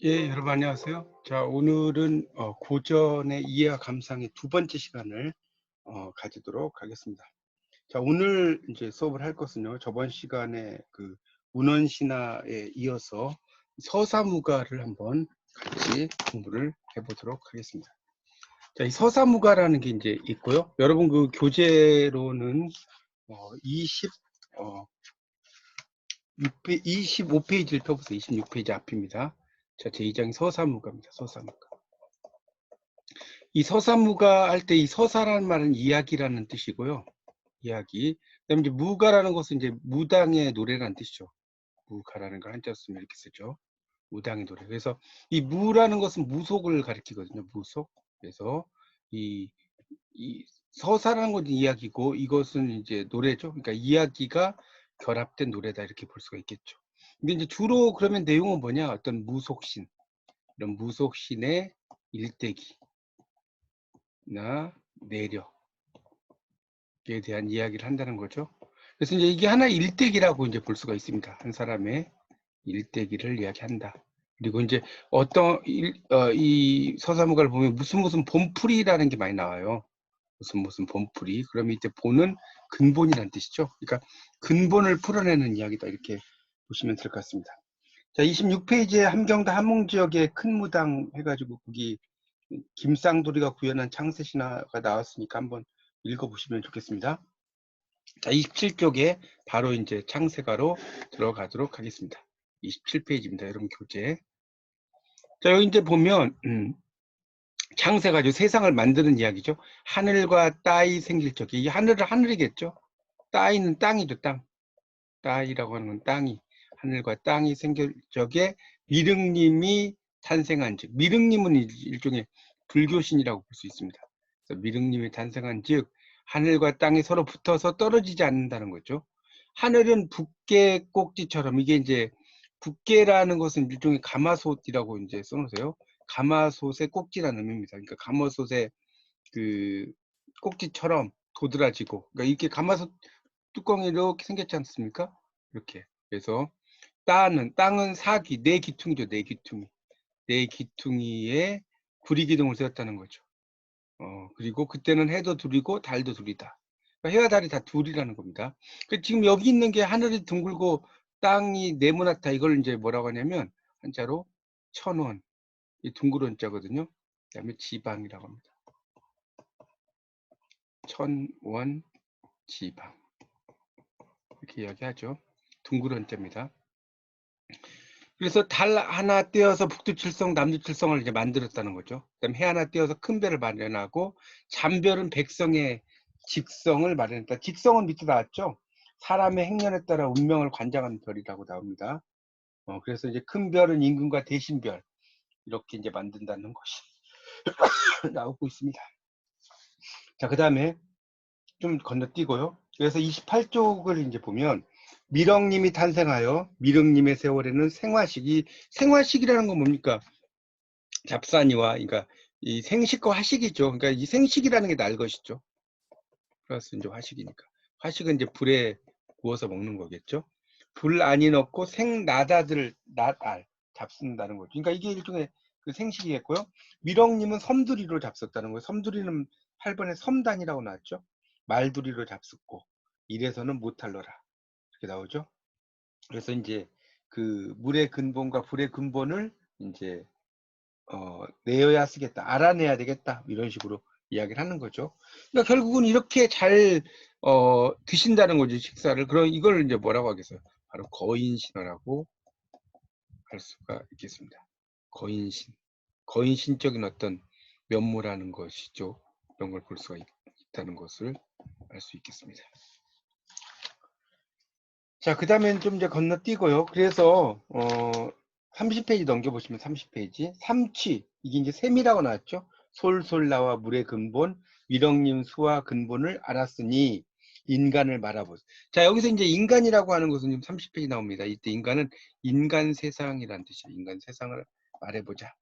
예, 여러분 안녕하세요. 자, 오늘은 고전의 이해와 감상의 두 번째 시간을 가지도록 하겠습니다. 자, 오늘 이제 수업을 할 것은요. 저번 시간에 그 문헌신화에 이어서 서사무가를 한번 같이 공부를 해보도록 하겠습니다. 자, 이 서사무가라는 게 이제 있고요. 여러분 그 교재로는 25페이지를 펴보세요. 26페이지 앞입니다. 자, 제2장이 서사무가입니다. 서사무가. 이 서사무가 할 때 이 서사라는 말은 이야기라는 뜻이고요. 이야기. 그다음에 이제 무가라는 것은 이제 무당의 노래라는 뜻이죠. 무가라는 걸 한자 쓰면 이렇게 쓰죠. 무당의 노래. 그래서 이 무라는 것은 무속을 가리키거든요. 무속. 그래서 이, 이 서사라는 것은 이야기고 이것은 이제 노래죠. 그러니까 이야기가 결합된 노래다 이렇게 볼 수가 있겠죠. 근데 이제 주로 그러면 내용은 뭐냐? 어떤 무속신, 이런 무속신의 일대기나 내력에 대한 이야기를 한다는 거죠. 그래서 이제 이게 하나의 일대기라고 이제 볼 수가 있습니다. 한 사람의 일대기를 이야기한다. 그리고 이제 이 서사무가를 보면 무슨 본풀이라는 게 많이 나와요. 무슨 본풀이. 그러면 이때 본은 근본이라는 뜻이죠. 그러니까 근본을 풀어내는 이야기다 이렇게 보시면 될 것 같습니다. 자, 26페이지에 함경도 함흥지역의 큰 무당 해가지고 거기 김쌍돌이가 구현한 창세신화가 나왔으니까 한번 읽어보시면 좋겠습니다. 자, 27쪽에 바로 이제 창세가로 들어가도록 하겠습니다. 27페이지입니다. 여러분 교재. 자, 여기 이제 보면 창세가 세상을 만드는 이야기죠. 하늘과 땅이 생길 적에 이 하늘은 하늘이겠죠. 땅이는 땅이죠. 땅. 땅이라고 하는 건 땅이. 하늘과 땅이 생길 적에 미륵님이 탄생한 즉 미륵님은 일종의 불교신이라고 볼 수 있습니다. 그래서 미륵님이 탄생한 즉 하늘과 땅이 서로 붙어서 떨어지지 않는다는 거죠. 하늘은 북계 꼭지처럼 이게 이제 북계라는 것은 일종의 가마솥이라고 이제 써놓으세요. 가마솥의 꼭지라는 의미입니다. 그러니까 가마솥의 그 꼭지처럼 도드라지고 그러니까 이렇게 가마솥 뚜껑이 이렇게 생겼지 않습니까? 이렇게. 그래서 땅은 사기, 네 기퉁이죠. 네 기퉁이. 네 기퉁이에 구리기둥을 세웠다는 거죠. 그리고 그때는 해도 둘이고 달도 둘이다. 그러니까 해와 달이 다 둘이라는 겁니다. 지금 여기 있는 게 하늘이 둥글고 땅이 네모나다. 이걸 이제 뭐라고 하냐면 한자로 천원, 이 둥그런 자거든요. 그다음에 지방이라고 합니다. 천원 지방 이렇게 이야기하죠. 둥그런 자입니다. 그래서 달 하나 떼어서 북두칠성, 남두칠성을 이제 만들었다는 거죠. 그다음에 해 하나 떼어서 큰 별을 마련하고 잔별은 백성의 직성을 마련했다. 직성은 밑에 나왔죠. 사람의 행년에 따라 운명을 관장하는 별이라고 나옵니다. 그래서 이제 큰 별은 임금과 대신별 이렇게 이제 만든다는 것이 나오고 있습니다. 자, 그 다음에 좀 건너뛰고요. 그래서 28쪽을 이제 보면 미렁님이 탄생하여 미륵님의 세월에는 생화식이 생화식이라는 건 뭡니까? 잡산이와 그러니까 이 생식과 화식이죠. 그러니까 이 생식이라는 게 날 것이죠. 플러스 이제 화식이니까. 화식은 이제 불에 구워서 먹는 거겠죠. 불 안이 넣고 생나다들 낫알 잡순다는 거죠. 그러니까 이게 일종의 그 생식이겠고요. 미렁님은 섬두리로 잡섰다는 거예요. 섬두리는 8번에 섬단이라고 나왔죠. 말두리로 잡숫고 이래서는 못할러라 이렇게 나오죠. 그래서 이제 그 물의 근본과 불의 근본을 이제 내어야 쓰겠다, 알아내야 되겠다 이런 식으로 이야기를 하는 거죠. 그러니까 결국은 이렇게 잘 드신다는 거죠, 식사를. 그럼 이걸 이제 뭐라고 하겠어요? 바로 거인신화라고 할 수가 있겠습니다. 거인신, 거인신적인 어떤 면모라는 것이죠. 이런 걸 볼 수가 있다는 것을 알 수 있겠습니다. 자, 그 다음엔 좀 이제 건너뛰고요. 그래서 30페이지 넘겨보시면 30페이지 삼취, 이게 이제 셈이라고 나왔죠. 솔솔 나와 물의 근본 위렁님 수와 근본을 알았으니 인간을 말아보세요. 자, 여기서 이제 인간이라고 하는 것은 지금 30페이지 나옵니다. 이때 인간은 인간 세상이라는 뜻이에요. 인간 세상을 말해보자.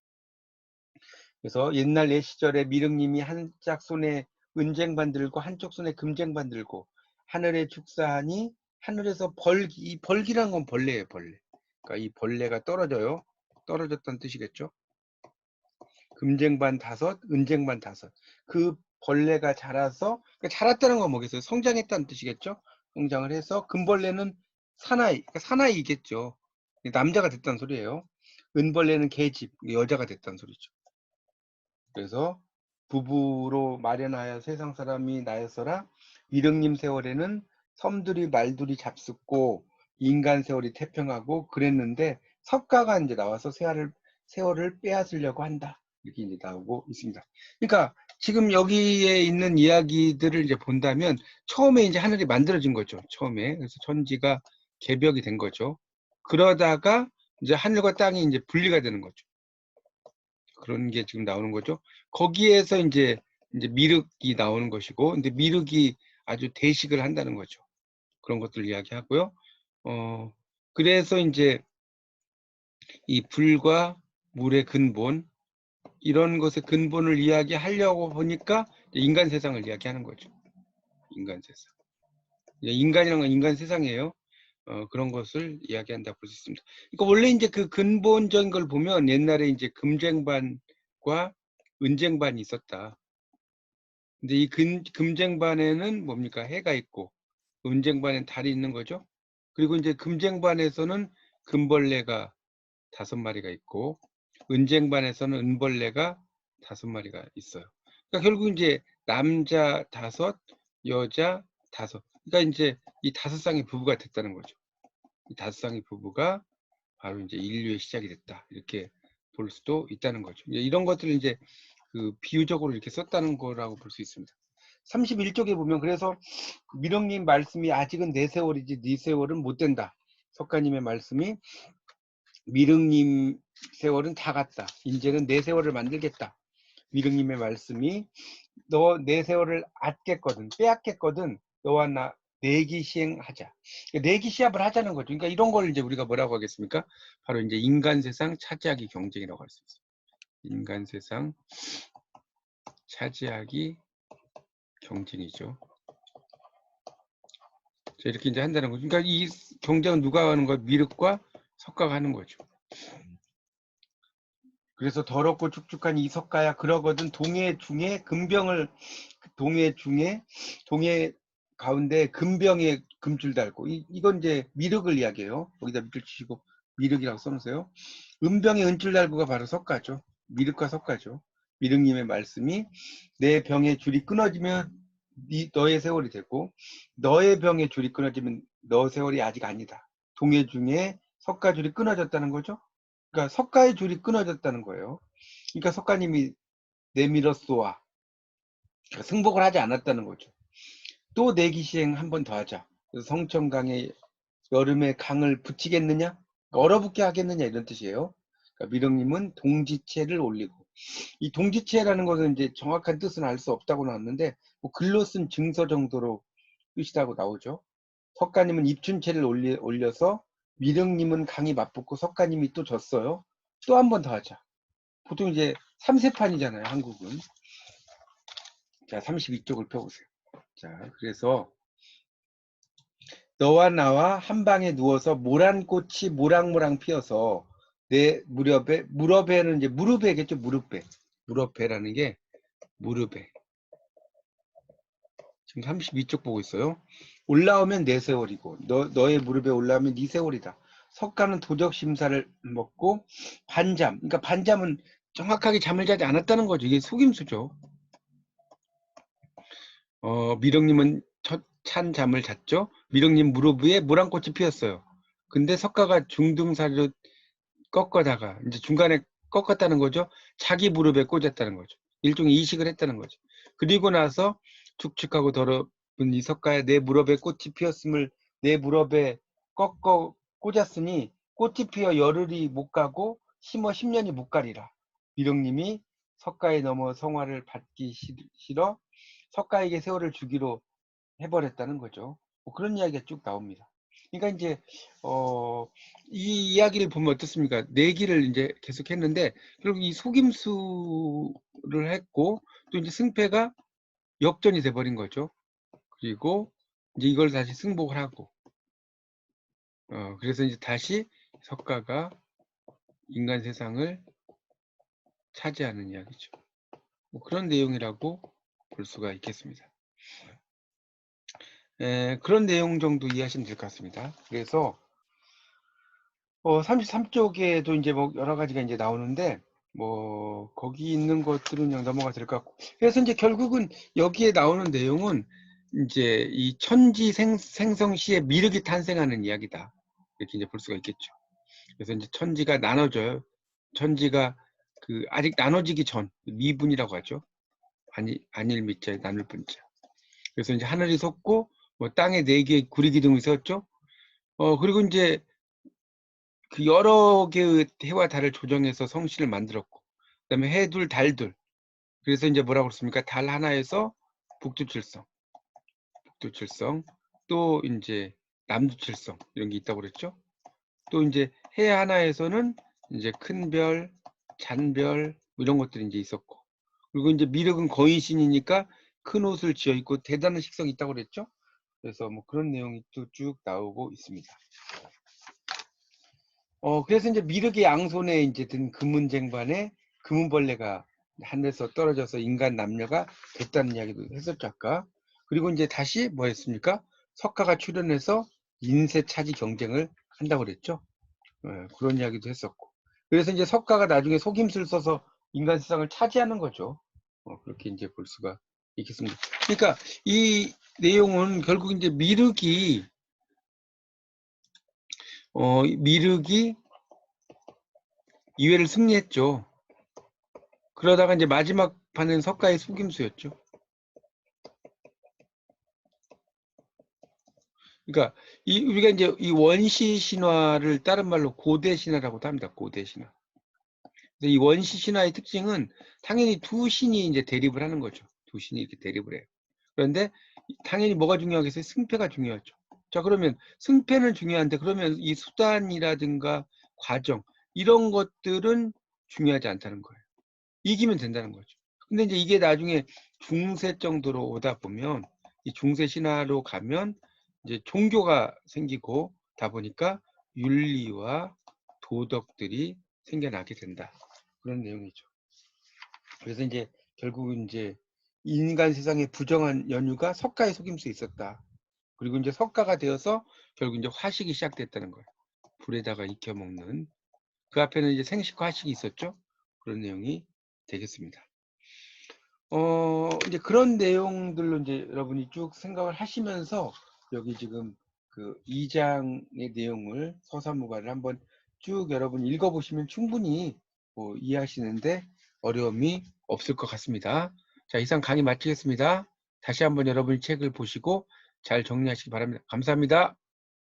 그래서 옛날 예 시절에 미륵님이 한짝 손에 은쟁반 들고 한쪽 손에 금쟁반 들고 하늘에 축사하니 하늘에서 벌기, 이 벌기란 건 벌레예요, 벌레. 그러니까 이 벌레가 떨어져요. 떨어졌다는 뜻이겠죠. 금쟁반 5, 은쟁반 5. 그 벌레가 자라서, 그러니까 자랐다는 건 뭐겠어요? 성장했다는 뜻이겠죠. 성장을 해서 금벌레는 사나이, 그러니까 사나이겠죠. 남자가 됐다는 소리예요. 은벌레는 계집, 여자가 됐다는 소리죠. 그래서 부부로 마련하여 세상 사람이 나였어라. 미륵님 세월에는 섬들이 말들이 잡숫고 인간 세월이 태평하고 그랬는데 석가가 이제 나와서 세월을 빼앗으려고 한다. 이렇게 이제 나오고 있습니다. 그러니까 지금 여기에 있는 이야기들을 이제 본다면 처음에 이제 하늘이 만들어진 거죠. 처음에. 그래서 천지가 개벽이 된 거죠. 그러다가 이제 하늘과 땅이 이제 분리가 되는 거죠. 그런 게 지금 나오는 거죠. 거기에서 이제 미륵이 나오는 것이고, 근데 미륵이 아주 대식을 한다는 거죠. 그런 것들 이야기하고요. 그래서 이제 이 불과 물의 근본, 이런 것의 근본을 이야기하려고 보니까 인간 세상을 이야기하는 거죠. 인간 세상. 인간이란 건 인간 세상이에요. 그런 것을 이야기한다고 볼 수 있습니다. 그러니까 원래 이제 그 근본적인 걸 보면 옛날에 이제 금쟁반과 은쟁반이 있었다. 근데 이 금쟁반에는 뭡니까? 해가 있고, 은쟁반에는 달이 있는 거죠. 그리고 이제 금쟁반에서는 금벌레가 5마리가 있고, 은쟁반에서는 은벌레가 5마리가 있어요. 그러니까 결국 이제 남자 5, 여자 5. 그러니까 이제 이 5쌍의 부부가 됐다는 거죠. 이 5쌍의 부부가 바로 이제 인류의 시작이 됐다. 이렇게 볼 수도 있다는 거죠. 이런 것들을 이제 그 비유적으로 이렇게 썼다는 거라고 볼 수 있습니다. 31쪽에 보면 그래서 미륵님 말씀이 아직은 내 세월이지 네 세월은 못 된다. 석가님의 말씀이 미륵님 세월은 다 갔다. 이제는 내 세월을 만들겠다. 미륵님의 말씀이 너 내 세월을 앗겠거든, 빼앗겠거든. 너와 나 내기 시행하자. 내기 시합을 하자는 거죠. 그러니까 이런 걸 이제 우리가 뭐라고 하겠습니까? 바로 이제 인간 세상 차지하기 경쟁이라고 할 수 있어요. 인간 세상 차지하기 경쟁이죠. 이렇게 이제 한다는 거죠. 그러니까 이 경쟁은 누가 하는 거? 미륵과 석가가 하는 거죠. 그래서 더럽고 축축한 이 석가야 그러거든 동해 중에 금병을 동해 가운데 금병에 금줄 달고 이건 이제 미륵을 이야기해요. 거기다 밑줄 치시고 미륵이라고 써놓으세요. 은병에 은줄 달고가 바로 석가죠. 미륵과 석가죠. 미륵님의 말씀이 내 병의 줄이 끊어지면 너의 세월이 되고 너의 병의 줄이 끊어지면 너 세월이 아직 아니다. 동해 중에 석가 줄이 끊어졌다는 거죠. 그러니까 석가의 줄이 끊어졌다는 거예요. 그러니까 석가님이 내밀었소와 그러니까 승복을 하지 않았다는 거죠. 또 내기 시행 한 번 더 하자. 그래서 성천강에 여름에 강을 붙이겠느냐? 얼어붙게 하겠느냐 이런 뜻이에요. 그러니까 미륵님은 동지체를 올리고 이 동지체라는 것은 이제 정확한 뜻은 알 수 없다고 나왔는데 뭐 글로 쓴 증서 정도로 뜻이라고 나오죠. 석가님은 입춘체를 올려서 미륵님은 강이 맞붙고 석가님이 또 졌어요. 또 한 번 더 하자. 보통 이제 3세판이잖아요, 한국은. 자, 32쪽을 펴보세요. 자, 그래서 너와 나와 한 방에 누워서 모란꽃이 모랑모랑 피어서 내 무릎에는 이제 무릎에겠죠, 무릎에. 무릎에라는 게 무릎에. 지금 32쪽 보고 있어요. 올라오면 내 세월이고 너의 무릎에 올라오면 네 세월이다. 석가는 도적 심사를 먹고 반잠. 그러니까 반잠은 정확하게 잠을 자지 않았다는 거죠. 이게 속임수죠. 미륵님은 찬 잠을 잤죠. 미륵님 무릎 위에 모란꽃이 피었어요. 근데 석가가 중등사리로 꺾어다가 이제 중간에 꺾었다는 거죠. 자기 무릎에 꽂았다는 거죠. 일종의 이식을 했다는 거죠. 그리고 나서 축축하고 더러운 이 석가에 내 무릎에 꽃이 피었음을 내 무릎에 꺾어 꽂았으니 꽃이 피어 열흘이 못 가고 심어 10년이 못 가리라. 미륵님이 석가에 넘어 성화를 받기 싫어 석가에게 세월을 주기로 해버렸다는 거죠. 뭐 그런 이야기가 쭉 나옵니다. 그러니까 이제 이 이야기를 보면 어떻습니까? 내기를 이제 계속 했는데 결국 이 속임수를 했고 또 이제 승패가 역전이 돼 버린 거죠. 그리고 이제 이걸 다시 승복을 하고 그래서 이제 다시 석가가 인간 세상을 차지하는 이야기죠. 뭐 그런 내용이라고 볼 수가 있겠습니다. 그런 내용 정도 이해하시면 될 것 같습니다. 그래서 33쪽에도 이제 뭐 여러 가지가 이제 나오는데 뭐 거기 있는 것들은 그냥 넘어가 될 것 같고, 그래서 이제 결국은 여기에 나오는 내용은 이제 이 천지 생성 시에 미륵이 탄생하는 이야기다, 이렇게 이제 볼 수가 있겠죠. 그래서 이제 천지가 나눠져요. 천지가 그 아직 나눠지기 전 미분이라고 하죠. 안일 밑자에 나눌 분자. 그래서 이제 하늘이 솟고 뭐 땅에 4개의 구리 기둥이 섰죠. 그리고 이제 그 여러 개의 해와 달을 조정해서 성신을 만들었고, 그다음에 해둘 달둘. 그래서 이제 뭐라고 그랬습니까? 달 하나에서 북두칠성, 또 이제 남두칠성 이런 게 있다고 그랬죠. 또 이제 해 하나에서는 이제 큰 별, 잔별 뭐 이런 것들이 이제 있었고, 그리고 이제 미륵은 거인신이니까 큰 옷을 지어 입고 대단한 식성이 있다고 그랬죠. 그래서 뭐 그런 내용이 또 쭉 나오고 있습니다. 그래서 이제 미륵의 양손에 이제 든 금은쟁반에 금은벌레가 하늘에서 떨어져서 인간 남녀가 됐다는 이야기도 했었죠, 아까. 그리고 이제 다시 뭐 했습니까? 석가가 출현해서 인세 차지 경쟁을 한다고 그랬죠. 그런 이야기도 했었고. 그래서 이제 석가가 나중에 속임수를 써서 인간 세상을 차지하는 거죠. 그렇게 이제 볼 수가 있겠습니다. 그러니까 이 내용은 결국 이제 미륵이 이회를 승리했죠. 그러다가 이제 마지막 판은 석가의 속임수였죠. 그러니까 우리가 이제 이 원시 신화를 다른 말로 고대 신화라고도 합니다. 고대 신화. 이 원시 신화의 특징은 당연히 두 신이 이제 대립을 하는 거죠. 두 신이 이렇게 대립을 해요. 그런데 당연히 뭐가 중요하겠어요? 승패가 중요하죠. 자, 그러면 승패는 중요한데 그러면 이 수단이라든가 과정 이런 것들은 중요하지 않다는 거예요. 이기면 된다는 거죠. 근데 이제 이게 나중에 중세 정도로 오다 보면 이 중세 신화로 가면 이제 종교가 생기고 다 보니까 윤리와 도덕들이 생겨나게 된다. 그런 내용이죠. 그래서 이제 결국은 이제 인간 세상에 부정한 연유가 석가의 속임수에 있었다. 그리고 이제 석가가 되어서 결국 이제 화식이 시작됐다는 거예요. 불에다가 익혀 먹는. 그 앞에는 이제 생식 화식이 있었죠. 그런 내용이 되겠습니다. 이제 그런 내용들로 이제 여러분이 쭉 생각을 하시면서 여기 지금 그 2장의 내용을 서사무가를 한번 쭉 여러분 읽어보시면 충분히 뭐 이해하시는데 어려움이 없을 것 같습니다. 자, 이상 강의 마치겠습니다. 다시 한번 여러분이 책을 보시고 잘 정리하시기 바랍니다. 감사합니다.